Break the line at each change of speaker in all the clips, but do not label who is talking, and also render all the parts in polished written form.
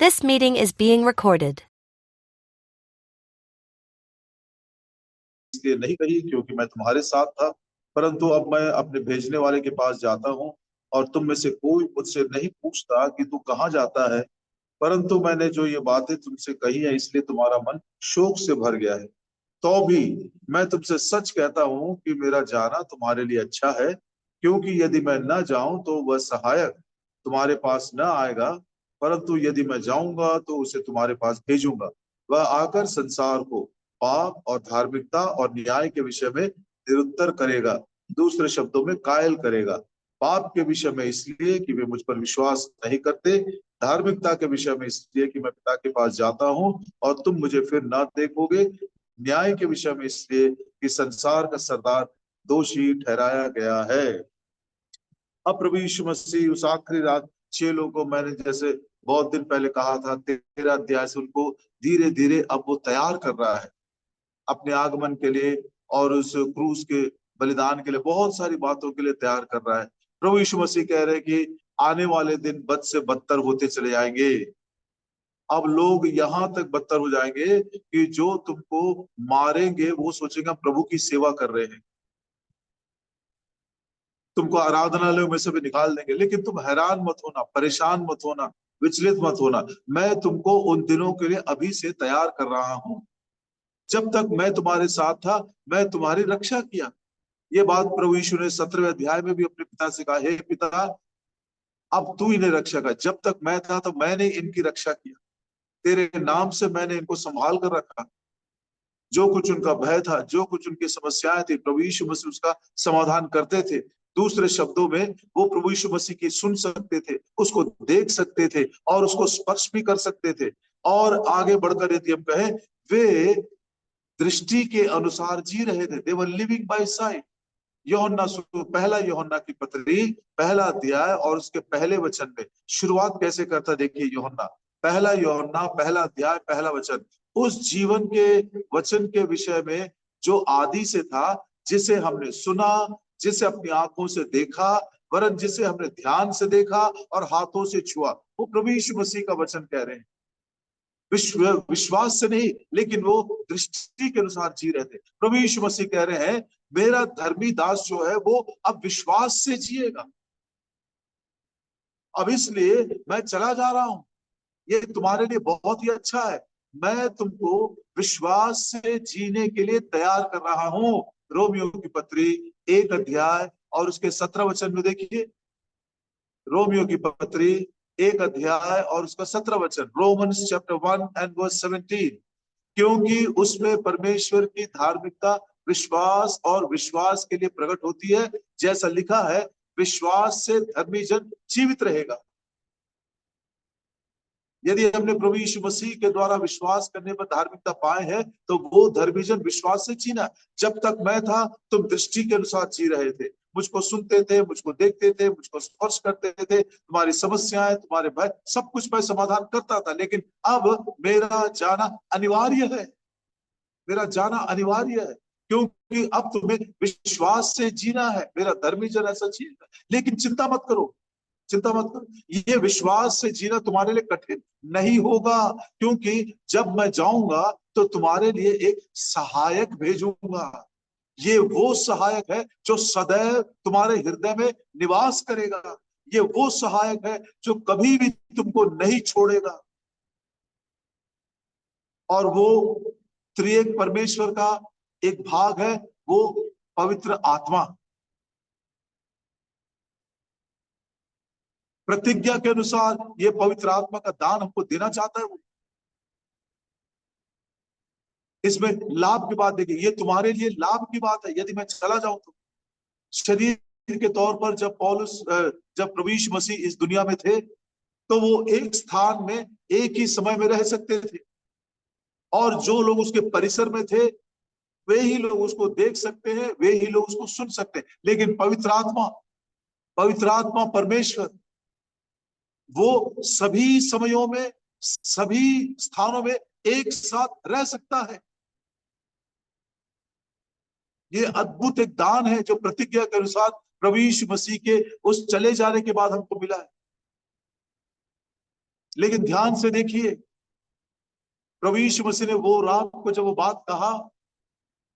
This meeting is being recorded.
इसलिए नहीं कही क्योंकि मैं तुम्हारे साथ था, परंतु अब मैं अपने भेजने वाले के पास जाता हूँ और तुम में से कोई मुझसे नहीं पूछता कि तू कहाँ जाता है। परंतु मैंने जो ये बातें तुमसे कही है इसलिए तुम्हारा मन शोक से भर गया है। तो भी मैं तुमसे सच कहता हूँ कि मेरा जाना तुम्हारे लिए अच्छा है, क्योंकि यदि मैं न जाऊं तो वह सहायक तुम्हारे पास न आएगा, परंतु यदि मैं जाऊंगा तो उसे तुम्हारे पास भेजूंगा। वह आकर संसार को पाप और धार्मिकता और न्याय के विषय में निरुत्तर करेगा, दूसरे शब्दों में कायल करेगा। पाप के विषय में इसलिए कि वे मुझ पर विश्वास नहीं करते, धार्मिकता के विषय में इसलिए कि मैं पिता के पास जाता हूँ और तुम मुझे फिर ना देखोगे, न्याय के विषय में इसलिए कि संसार का सरदार दोषी ठहराया गया है। अब प्रभु यीशु मसीह उस आखिरी रात चेलों को, मैंने जैसे बहुत दिन पहले कहा था 13 अध्याय से, उनको धीरे धीरे अब वो तैयार कर रहा है अपने आगमन के लिए और उस क्रूस के बलिदान के लिए, बहुत सारी बातों के लिए तैयार कर रहा है। प्रभु यीशु मसीह कह रहे हैं कि आने वाले दिन बद से बदतर होते चले जाएंगे। अब लोग यहाँ तक बदतर हो जाएंगे कि जो तुमको मारेंगे वो सोचेंगे प्रभु की सेवा कर रहे हैं, तुमको आराधनालयों में से भी निकाल देंगे। लेकिन तुम हैरान मत होना, परेशान मत होना, विचलित मत होना, मैं तुमको उन दिनों के लिए अभी से तैयार कर रहा हूं। जब तक मैं तुम्हारे साथ था मैं तुम्हारी रक्षा किया। ये बात प्रभु यीशु ने 17वें अध्याय में भी अपने पिता से कहा, हे पिता अब तू इन्हें रक्षा कर, जब तक मैं था तो मैंने इनकी रक्षा किया, तेरे नाम से मैंने इनको संभाल कर रखा। जो कुछ उनका भय था, जो कुछ उनकी समस्याएं थी, प्रभु यीशु मसीह उसका समाधान करते थे। दूसरे शब्दों में वो प्रभु यीशु मसीह की सुन सकते थे, उसको देख सकते थे और उसको स्पर्श भी कर सकते थे। और आगे बढ़कर यदि हम कहें, वे दृष्टि के अनुसार जी रहे थे, दे वर लिविंग बाय साइट। यूहन्ना पहला यूहन्ना की पत्री पहला अध्याय और उसके पहले वचन में शुरुआत कैसे करता, देखिए यूहन्ना पहला यूहन्ना पहला अध्याय पहला वचन, उस जीवन के वचन के विषय में जो आदि से था, जिसे हमने सुना, जिसे अपनी आंखों से देखा, वरन जिसे हमने ध्यान से देखा और हाथों से छुआ। वो प्रभु यीशु मसीह का वचन कह रहे हैं। विश्वास से नहीं, लेकिन वो दृष्टि के अनुसार जी रहे थे। प्रभु यीशु मसीह कह रहे हैं, मेरा धर्मी दास जो है वो अब विश्वास से जिएगा। अब इसलिए मैं चला जा रहा हूं, ये तुम्हारे लिए बहुत ही अच्छा है। मैं तुमको विश्वास से जीने के लिए तैयार कर रहा हूं। रोमियो की पत्री 1 अध्याय और उसके 17 वचन में देखिए, रोमियो की पत्री 1 अध्याय और उसका 17 वचन, रोमन्स चैप्टर 1 एंड वर्स 17, क्योंकि उसमें परमेश्वर की धार्मिकता विश्वास और विश्वास के लिए प्रकट होती है, जैसा लिखा है, विश्वास से धर्मी जन जीवित रहेगा। यदि हमने प्रभु यीशु मसीह के द्वारा विश्वास करने पर धार्मिकता पाए हैं तो वो धर्मी जन विश्वास से जीना। जब तक मैं था तुम दृष्टि के अनुसार जी रहे थे, मुझको सुनते थे, मुझको देखते थे, मुझको स्पर्श करते थे, तुम्हारी समस्याएं, तुम्हारे भय, सब कुछ मैं समाधान करता था। लेकिन अब मेरा जाना अनिवार्य है, मेरा जाना अनिवार्य है, क्योंकि अब तुम्हें विश्वास से जीना है। मेरा धर्मी जन ऐसा जीना। लेकिन चिंता मत करो, चिंता मत करो, ये विश्वास से जीना तुम्हारे लिए कठिन नहीं होगा, क्योंकि जब मैं जाऊंगा तो तुम्हारे लिए एक सहायक भेजूंगा। ये वो सहायक है जो सदैव तुम्हारे हृदय में निवास करेगा। ये वो सहायक है जो कभी भी तुमको नहीं छोड़ेगा। और वो त्रिएक परमेश्वर का एक भाग है, वो पवित्र आत्मा। प्रतिज्ञा के अनुसार ये पवित्र आत्मा का दान हमको देना चाहता है वो। इसमें लाभ की बात देखिए, ये तुम्हारे लिए लाभ की बात है यदि मैं चला जाऊं तो। शरीर के तौर पर जब पौलुस, जब प्रभु यीशु मसीह इस दुनिया में थे तो वो एक स्थान में एक ही समय में रह सकते थे, और जो लोग उसके परिसर में थे वे ही लोग उसको देख सकते हैं, वे ही लोग उसको सुन सकते हैं। लेकिन पवित्र आत्मा परमेश्वर, वो सभी समयों में सभी स्थानों में एक साथ रह सकता है। ये अद्भुत एक दान है जो प्रतिज्ञा के अनुसार प्रभु यीशु मसीह के उस चले जाने के बाद हमको मिला है। लेकिन ध्यान से देखिए, प्रभु यीशु मसीह ने वो रात को जब वो बात कहा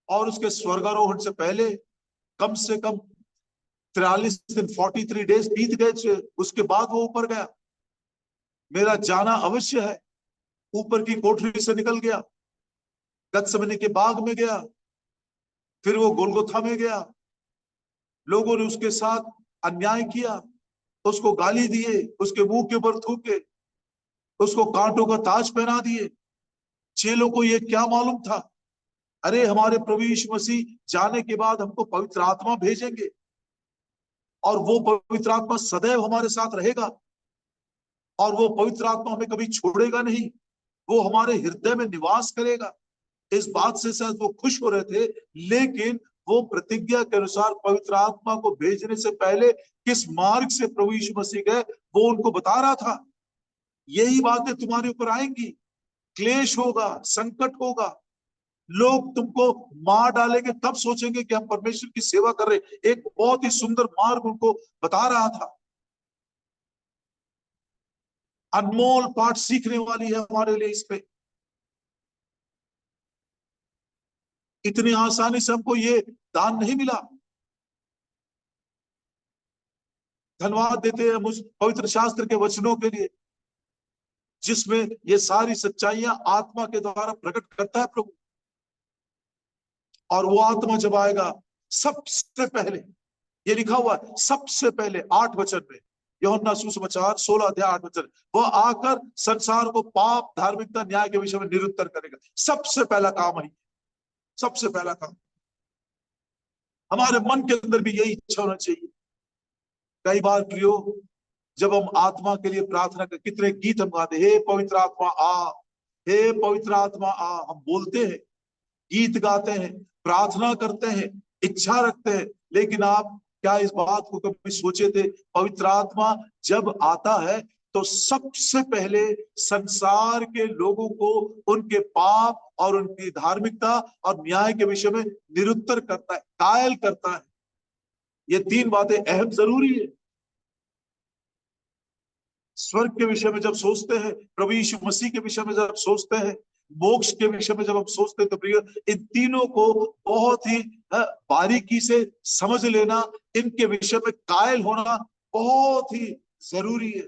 और उसके स्वर्गारोहण से पहले कम से कम 43 दिन 43 डेज बीत गए, उसके बाद वो ऊपर गया। मेरा जाना अवश्य है। ऊपर की कोठरी से निकल गया, गत्समनी के बाग में गया, फिर वो गोलगोथा में गया। लोगों ने उसके साथ अन्याय किया, उसको गाली दिए, उसके मुंह के ऊपर थूके, उसको कांटों का ताज पहना दिए। चेलों को ये क्या मालूम था, अरे हमारे प्रभु यीशु मसीह जाने के बाद हमको पवित्र आत्मा भेजेंगे और वो पवित्र आत्मा सदैव हमारे साथ रहेगा और वो पवित्र आत्मा हमें कभी छोड़ेगा नहीं, वो हमारे हृदय में निवास करेगा। इस बात से शायद वो खुश हो रहे थे, लेकिन वो प्रतिज्ञा के अनुसार पवित्र आत्मा को भेजने से पहले किस मार्ग से प्रभु यीशु मसीह गए वो उनको बता रहा था। यही बातें तुम्हारे ऊपर आएंगी, क्लेश होगा, संकट होगा, लोग तुमको मार डालेंगे, तब सोचेंगे कि हम परमेश्वर की सेवा कर रहे। एक बहुत ही सुंदर मार्ग उनको बता रहा था। अनमोल पाठ सीखने वाली है हमारे लिए इस पे। इतनी आसानी से हमको ये दान नहीं मिला। धन्यवाद देते हैं मुझ पवित्र शास्त्र के वचनों के लिए, जिसमें ये सारी सच्चाइयां आत्मा के द्वारा प्रकट करता है प्रभु। और वो आत्मा जब आएगा, सबसे पहले ये लिखा हुआ है, सबसे पहले 8 वचन में, यूहन्ना सुसमाचार 16 अध्याय 8 वचन, वह आकर संसार को पाप, धार्मिकता, न्याय के विषय में निरुत्तर करेगा। सबसे पहला काम है, सबसे पहला काम। हमारे मन के अंदर भी यही इच्छा होना चाहिए। कई बार प्रियो, जब हम आत्मा के लिए प्रार्थना कर, कितने गीत हम गाते, हे पवित्र आत्मा आ, हे पवित्र आत्मा आ, हम बोलते हैं, गीत गाते हैं, प्रार्थना करते हैं, इच्छा रखते हैं। लेकिन आप क्या इस बात को कभी सोचे थे, पवित्र आत्मा जब आता है तो सबसे पहले संसार के लोगों को उनके पाप और उनकी धार्मिकता और न्याय के विषय में निरुत्तर करता है, कायल करता है। ये 3 बातें अहम जरूरी है। स्वर्ग के विषय में जब सोचते हैं, प्रभु यीशु मसीह के विषय में जब सोचते हैं, मोक्ष के विषय में जब हम सोचते हैं, तो प्रिय इन तीनों को बहुत ही बारीकी से समझ लेना, इनके विषय में कायल होना बहुत ही जरूरी है।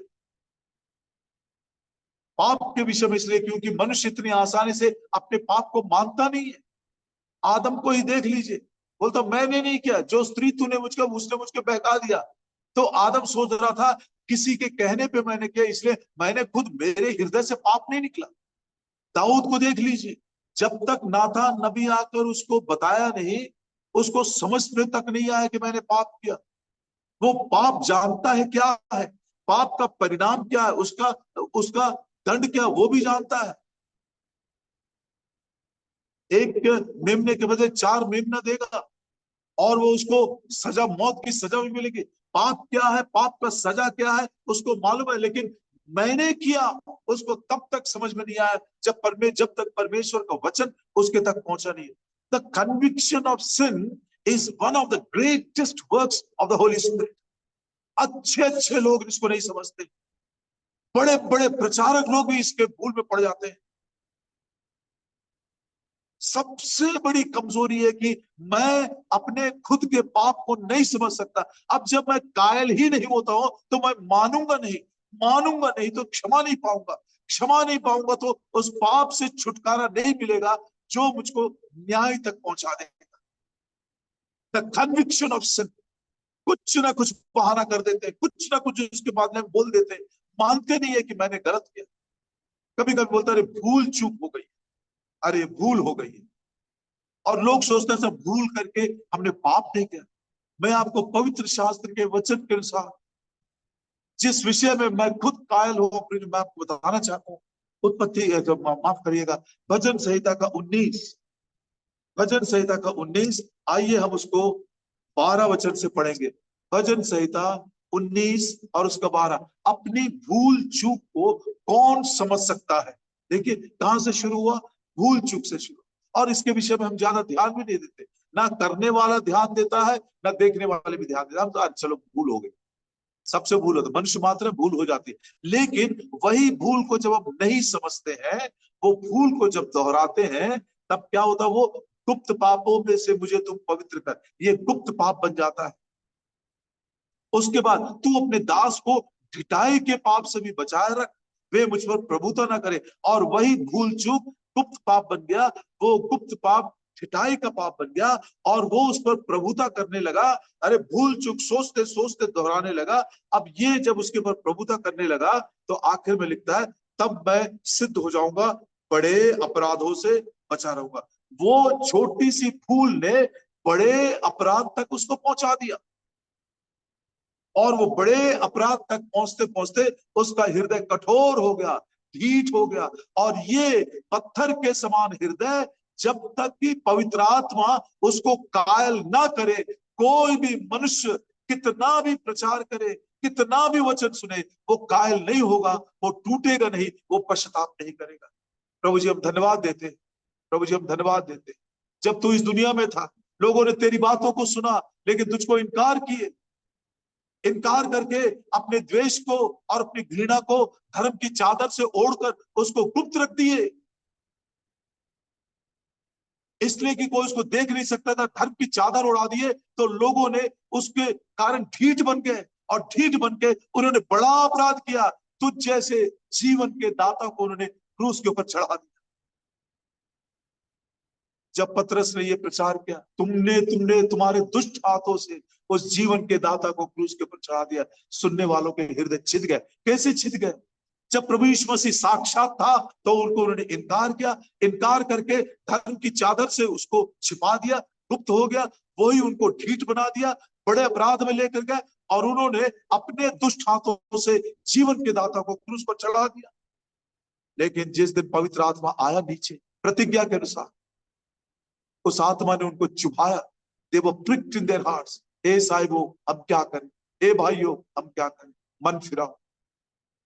पाप के विषय में इसलिए क्योंकि मनुष्य इतनी आसानी से अपने पाप को मानता नहीं है। आदम को ही देख लीजिए, बोलता मैंने नहीं किया, जो स्त्री तूने मुझको, उसने मुझको बहका दिया। तो आदम सोच रहा था किसी के कहने पे मैंने किया, इसलिए मैंने खुद, मेरे हृदय से पाप नहीं निकला। दाऊद को देख लीजिए, जब तक नाथान नबी आकर उसको बताया नहीं, उसको समझ में तक नहीं आया कि मैंने पाप किया। वो पाप जानता है क्या है, पाप का परिणाम क्या है, उसका उसका दंड क्या, वो भी जानता है। एक मेमने के बजाय 4 मेमना देगा और वो उसको सजा, मौत की सजा भी मिलेगी। पाप क्या है, पाप का सजा क्या है, उसको मालूम है, लेकिन मैंने किया, उसको तब तक समझ में नहीं आया जब तक परमेश्वर का वचन उसके तक पहुंचा नहीं। The conviction of sin is one of the greatest works of the holy spirit. अच्छे अच्छे लोग इसको नहीं समझते, बड़े बड़े प्रचारक लोग भी इसके भूल में पड़ जाते हैं। सबसे बड़ी कमजोरी है कि मैं अपने खुद के पाप को नहीं समझ सकता। अब जब मैं कायल ही नहीं होता हूं तो मैं मानूंगा नहीं तो क्षमा नहीं पाऊंगा, क्षमा नहीं पाऊंगा तो उस पाप से छुटकारा नहीं मिलेगा जो मुझको न्याय तक पहुंचा देगा। The conviction of sin. कुछ ना कुछ बहाना कर देते हैं, कुछ ना कुछ उसके बाद में बोल देते हैं, मानते नहीं है कि मैंने गलत किया। कभी कभी बोलता अरे भूल चूक हो गई, अरे भूल हो गई। और लोग सोचते हैं सब भूल करके हमने पाप नहीं किया। मैं आपको पवित्र शास्त्र के वचन के अनुसार जिस विषय में मैं खुद कायल हूं, मैं आपको बताना चाहता हूँ। उत्पत्ति, जब माफ करिएगा, भजन संहिता का 19, भजन संहिता का 19, आइए हम उसको 12 वचन से पढ़ेंगे। भजन संहिता 19 और उसका 12। अपनी भूल चूक को कौन समझ सकता है। देखिए कहां से शुरू हुआ, भूल चूक से शुरू। और इसके विषय में हम ज्यादा ध्यान भी नहीं देते, ना करने वाला ध्यान देता है, ना देखने वाले भी ध्यान देता है। हम तो चलो भूल हो गई, सबसे भूल होता है, मनुष्य मात्र में भूल हो जाती है, लेकिन वही भूल को जब हम नहीं समझते हैं, वो भूल को जब दोहराते हैं, तब क्या होता है, वो गुप्त पापों में से मुझे तुम पवित्र कर, ये गुप्त पाप बन जाता है। उसके बाद तू अपने दास को ढिठाई के पाप से भी बचाए रख, वे मुझ पर प्रभुता ना करे। और वही भूल चूक गुप्त पाप बन गया, वो गुप्त पाप ढिठाई का पाप बन गया, और वो उस पर प्रभुता करने लगा। अरे भूल चूक सोचते सोचते दोहराने लगा। अब ये जब उसके ऊपर प्रभुता करने लगा, तो आखिर में लिखता है, तब मैं सिद्ध हो जाऊंगा, बड़े अपराधों से बचा रहूंगा। वो छोटी सी भूल ने बड़े अपराध तक उसको पहुंचा दिया, और वो बड़े अपराध तक पहुंचते पहुंचते उसका हृदय कठोर हो गया, ढीठ हो गया। और ये पत्थर के समान हृदय, जब तक कि पवित्र आत्मा उसको कायल ना करे, कोई भी मनुष्य कितना भी प्रचार करे, कितना भी वचन सुने, वो कायल नहीं होगा, वो टूटेगा नहीं, वो पश्चाताप नहीं करेगा। प्रभु जी हम धन्यवाद देते, प्रभु जी हम धन्यवाद देते। जब तू इस दुनिया में था, लोगों ने तेरी बातों को सुना, लेकिन तुझको इनकार किए, इनकार करके अपने द्वेष को और अपनी घृणा को धर्म की चादर से ओढ़कर उसको गुप्त रख दिए, इसलिए कि कोई उसको देख नहीं सकता था। धर्म की चादर उड़ा दिए, तो लोगों ने उसके कारण ढीठ बन गए, और ढीठ बन के उन्होंने बड़ा अपराध किया। तुझ जैसे जीवन के दाता को उन्होंने क्रूस के ऊपर चढ़ा दिया। जब पतरस ने ये प्रचार किया, तुमने तुमने तुम्हारे दुष्ट हाथों से उस जीवन के दाता को क्रूस के ऊपर चढ़ा दिया, सुनने वालों के हृदय छिद गए। कैसे छिद गए? जब प्रभु यीशु मसीह साक्षात था, तो उनको उन्होंने इनकार किया, इनकार करके धर्म की चादर से उसको छिपा दिया, गुप्त हो गया। वही उनको ढीठ बना दिया, बड़े अपराध में लेकर गए, और उन्होंने अपने दुष्ट हाथों से जीवन के दाता को क्रूस पर चढ़ा दिया। लेकिन जिस दिन पवित्र आत्मा आया नीचे, प्रतिज्ञा के अनुसार, उस आत्मा ने उनको चुभाया। दे वर प्रिक्ड इन देयर हार्ट्स। ए साहिबो अब क्या करें, ए भाइयों हम क्या करें, मन फिराओ,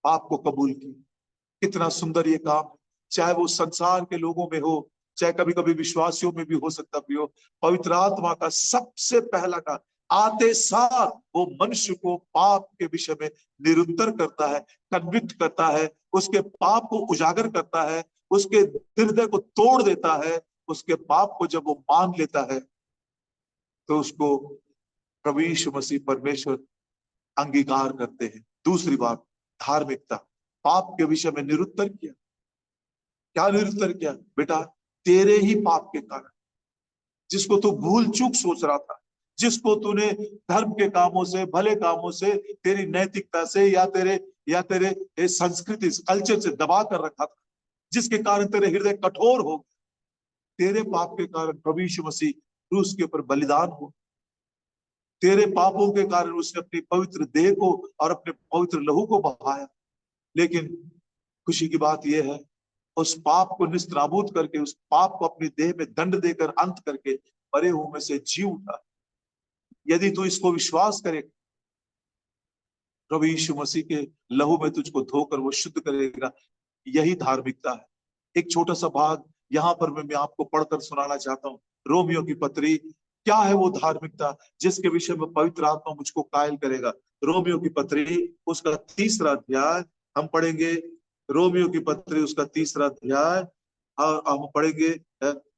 पाप को कबूल की। कितना सुंदर ये काम है, चाहे वो संसार के लोगों में हो, चाहे कभी कभी विश्वासियों में भी हो सकता भी हो। पवित्र आत्मा का सबसे पहला काम, आते सार वो मनुष्य को पाप के विषय में निरुत्तर करता है, कन्विक्ट करता है, उसके पाप को उजागर करता है, उसके हृदय को तोड़ देता है। उसके पाप को जब वो मान लेता है, तो उसको प्रभु यीशु मसीह परमेश्वर अंगीकार करते हैं। दूसरी बात, धार्मिकता। पाप के विषय में निरुत्तर किया। क्या निरुत्तर किया? बेटा, तेरे ही पाप के कारण, जिसको तू भूल चूक सोच रहा था, जिसको तूने धर्म के कामों से, भले कामों से, तेरी नैतिकता से, या तेरे संस्कृति कल्चर से दबा कर रखा था, जिसके कारण तेरे हृदय कठोर हो, तेरे पाप के कारण प्रभु यीशु मसीह क्रूस के ऊपर बलिदान हो। तेरे पापों के कारण उसने अपनी पवित्र देह को और अपने पवित्र लहू को बहाया। लेकिन खुशी की बात यह है, उस पाप को निस्ताबूद करके, उस पाप को अपनी देह में दंड देकर अंत करके मरे हुए में से जी उठा। यदि तू इसको विश्वास करे, प्रभु यीशु मसीह के लहू में तुझको धोकर वो शुद्ध करेगा। यही धार्मिकता है। एक छोटा सा भाग यहाँ पर मैं आपको पढ़कर सुनाना चाहता हूँ। रोमियो की पत्री, क्या है वो धार्मिकता जिसके विषय में पवित्र आत्मा मुझको कायल करेगा। रोमियो की पत्री उसका 3रा अध्याय हम पढ़ेंगे। रोमियो की पत्री उसका 3रा अध्याय, और हम पढ़ेंगे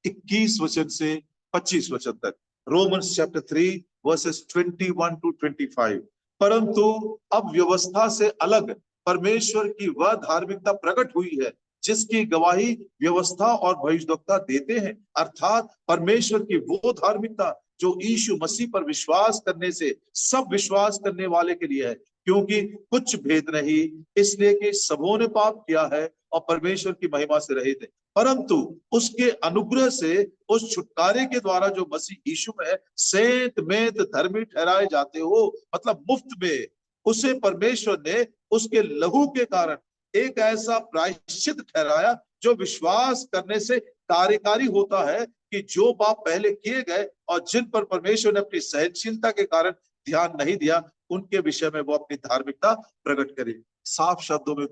21 वचन से 25 वचन तक। Romans chapter 3 versus 21 to 25। परंतु अब व्यवस्था से अलग परमेश्वर की वह धार्मिकता प्रकट हुई है, जिसकी गवाही व्यवस्था और भविष्यद्वक्ता देते हैं, अर्थात परमेश्वर की वो धार्मिकता जो यीशु मसीह पर विश्वास करने से सब विश्वास करने वाले के लिए है। क्योंकि कुछ भेद नहीं, इसलिए कि सबों ने पाप किया है और परमेश्वर की महिमा से रहित है, परंतु उसके अनुग्रह से उस छुटकारे के द्वारा जो मसीह यीशु में सेंत मेंत धर्मी ठहराए जाते हो, मतलब मुफ्त में, उसे परमेश्वर ने उसके लहू के कारण एक ऐसा प्रायश्चित ठहराया जो विश्वास करने से कार्यकारी होता है, कि जो पाप पहले किए गए और जिन पर परमेश्वर ने अपनी सहनशीलता के कारण ध्यान नहीं दिया, उनके विषय में वो अपनी धार्मिकता प्रकट करे। साफ शब्दों में,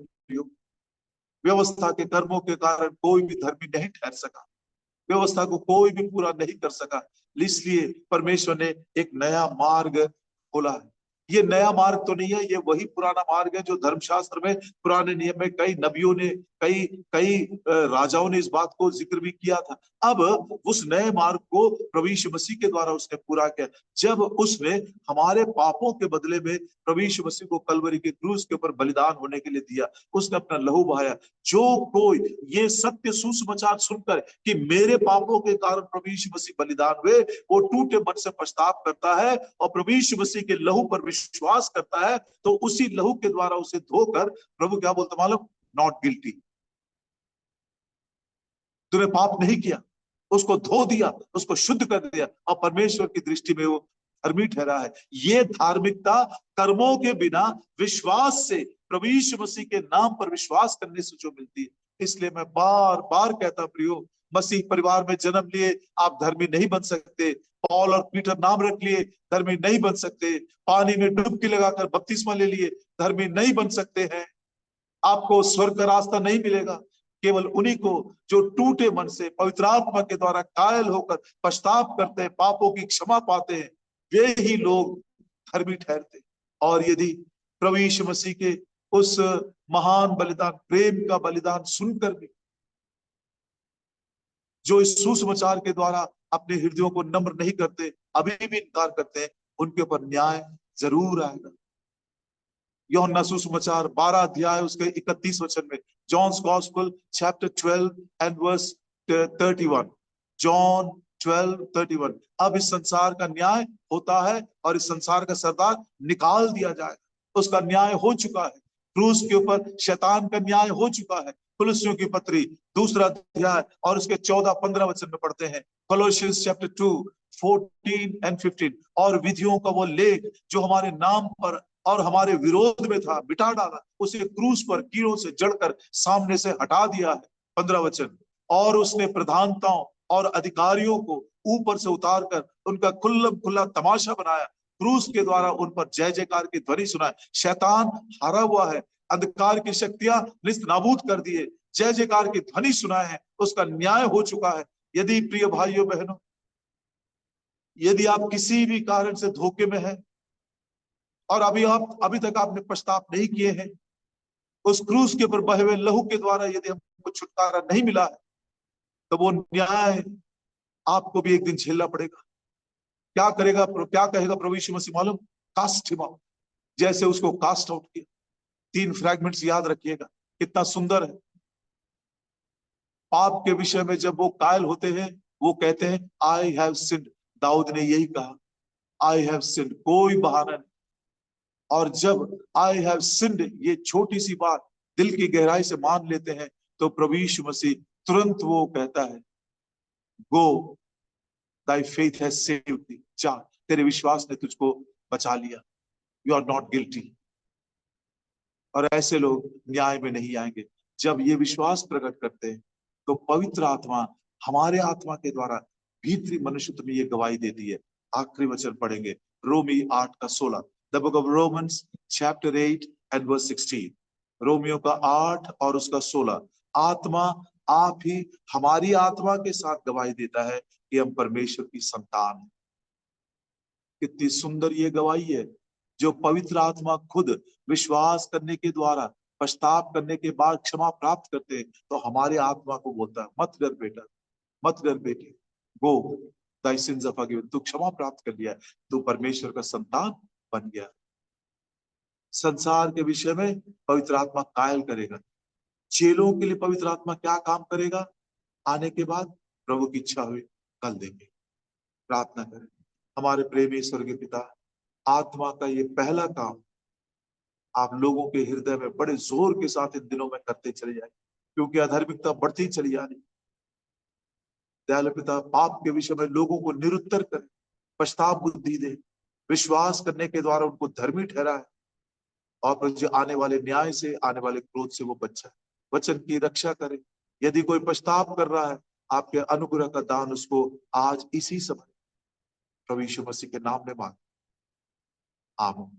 व्यवस्था के कर्मों के कारण कोई भी धर्मी नहीं ठहर सका, व्यवस्था को कोई भी पूरा नहीं कर सका। इसलिए परमेश्वर ने एक नया मार्ग खोला है। ये नया मार्ग तो नहीं है, ये वही पुराना मार्ग है जो धर्मशास्त्र में, पुराने नियम में कई नबियों ने, कई कई राजाओं ने इस बात को जिक्र भी किया था। अब उस नए मार्ग को प्रभु यीशु मसीह के द्वारा उसने पूरा किया, जब उसने हमारे पापों के बदले में प्रभु यीशु मसीह को कलवरी के क्रूस के ऊपर बलिदान होने के लिए दिया, उसने अपना लहू बहाया। जो कोई ये सत्य सुसमाचार सुनकर कि मेरे पापों के कारण प्रभु यीशु मसीह बलिदान हुए, वो टूटे मन से पछतावा करता है और प्रभु यीशु मसीह के लहू पर विश्वास करता है, तो उसी लहू के द्वारा उसे धोकर प्रभु क्या बोलता मालूम, नॉट गिल्टी, तूने पाप नहीं किया, उसको धो दिया, उसको शुद्ध कर दिया और परमेश्वर की दृष्टि में वो धर्मी ठहरा है। ये धार्मिकता कर्मों के बिना विश्वास से, प्रभु यीशु मसीह के नाम पर विश्वास करने से जो मिलती है। इसलिए मैं बार बार कहता प्रियो, मसीह परिवार में जन्म लिए आप धर्मी नहीं बन सकते, पॉल और पीटर नाम रख लिए धर्मी नहीं बन सकते, पानी में डुबकी लगाकर बपतिस्मा ले लिए धर्मी नहीं बन सकते हैं, आपको स्वर्ग का रास्ता नहीं मिलेगा। केवल उन्हीं को जो टूटे मन से पवित्र आत्मा के द्वारा कायल होकर पश्चाताप करते हैं, पापों की क्षमा पाते हैं, वे ही लोग धर्मी ठहरते। और यदि प्रभु यीशु मसीह के उस महान बलिदान, प्रेम का बलिदान सुनकर भी जो इस सुसमाचार के द्वारा अपने हृदयों को नम्र नहीं करते, अभी भी इनकार करते हैं, उनके ऊपर न्याय जरूर आएगा। यूहन्ना सुसमाचार 12 अध्याय उसके 31 वचन में, John's gospel chapter 12 and verse 31, John 12:31, अब इस संसार का न्याय होता है और इस संसार का सरदार निकाल दिया जाए, उसका न्याय हो चुका है, क्रूस के ऊपर शैतान का न्याय हो चुका है। कुलुस्सियों की पत्री 2 अध्याय और उसके 14-15 वचन में पढ़ते हैं, कोलोसियंस चैप्टर 2 14 एंड 15, और विधियों का वो लेख जो हमारे नाम पर और हमारे विरोध में था, मिटा डाला, उसे क्रूस पर कीड़ों से जड़कर सामने से हटा दिया है। 15 वचन, और उसने प्रधानताओं और अधिकारियों को ऊपर से उतारकर उनका खुल्लम खुल्ला तमाशा बनाया, क्रूस के द्वारा उन पर जय जयकार की ध्वनि सुनाए। शैतान हारा हुआ है, अंधकार की शक्तियां निस्त नाबूद कर दिए, जय जयकार की ध्वनि सुनाए है, उसका न्याय हो चुका है। यदि प्रिय भाइयों बहनों, यदि आप किसी भी कारण से धोखे में हैं और अभी तक आपने पछतावा नहीं किए हैं, उस क्रूस के ऊपर बहे हुए लहू के द्वारा यदि हमको छुटकारा नहीं मिला है, तो वो न्याय आपको भी एक दिन झेलना पड़ेगा। क्या करेगा, क्या कहेगा प्रभु यीशु मसीह मालूम, कास्ट हिम आउट, जैसे उसको कास्ट आउट किया। 3 फ्रैगमेंट्स याद रखिएगा, कितना सुंदर है। पाप के विषय में जब वो कायल होते हैं, वो कहते हैं आई हैव सिन्ड, दाऊद ने यही कहा, आई हैव सिन्ड, कोई बहाना नहीं। और जब आई हैव सिन्ड ये छोटी सी बात दिल की गहराई से मान लेते हैं, तो प्रभु यीशु मसीह तुरंत वो कहता है, गो दाई फेथ हैज सेव्ड थी, जा तेरे विश्वास ने तुझको बचा लिया, यू आर नॉट गिल्टी। और ऐसे लोग न्याय में नहीं आएंगे। जब ये विश्वास प्रकट करते हैं, तो पवित्र आत्मा हमारे आत्मा के द्वारा भीतरी मनुष्यत्व में ये गवाही देती है। आखिरी वचन पढ़ेंगे, रोमी 8:16, the book of Romans chapter 8 and verse 16, रोमियो का 8 और उसका 16, आत्मा आप ही हमारी आत्मा के साथ गवाही देता है कि हम परमेश्वर की संतान हैं। कितनी सुंदर ये गवाही है, जो पवित्र आत्मा खुद विश्वास करने के द्वारा, पश्चाताप करने के बाद क्षमा प्राप्त करते हैं, तो हमारे आत्मा को बोलता है, मत डर बेटा, मत डर बेटी, गो दाई सिन्स आर फॉरगिवन, तू क्षमा प्राप्त कर लिया है, तू परमेश्वर का संतान बन गया। संसार के विषय में पवित्र आत्मा कायल करेगा, चेलों के लिए पवित्र आत्मा क्या काम करेगा, आने के बाद प्रभु की इच्छा हुई कल देंगे। प्रार्थना करें। हमारे प्रेमी स्वर्गीय पिता, आत्मा का ये पहला काम आप लोगों के हृदय में बड़े जोर के साथ इन दिनों में करते चले जाए, क्योंकि अधार्मिकता बढ़ती चली जा रही। दयालु पिता, पाप के विषय में लोगों को निरुत्तर करें, पश्चाताप बुद्धि दे, विश्वास करने के द्वारा उनको धर्मी ठहरा है, और जो आने वाले न्याय से, आने वाले क्रोध से वो बच्चा है। वचन की रक्षा करें। यदि कोई पश्चाताप कर रहा है, आपके अनुग्रह का दान उसको आज इसी समय प्रभु यीशु मसीह के नाम में मांग। आमीन।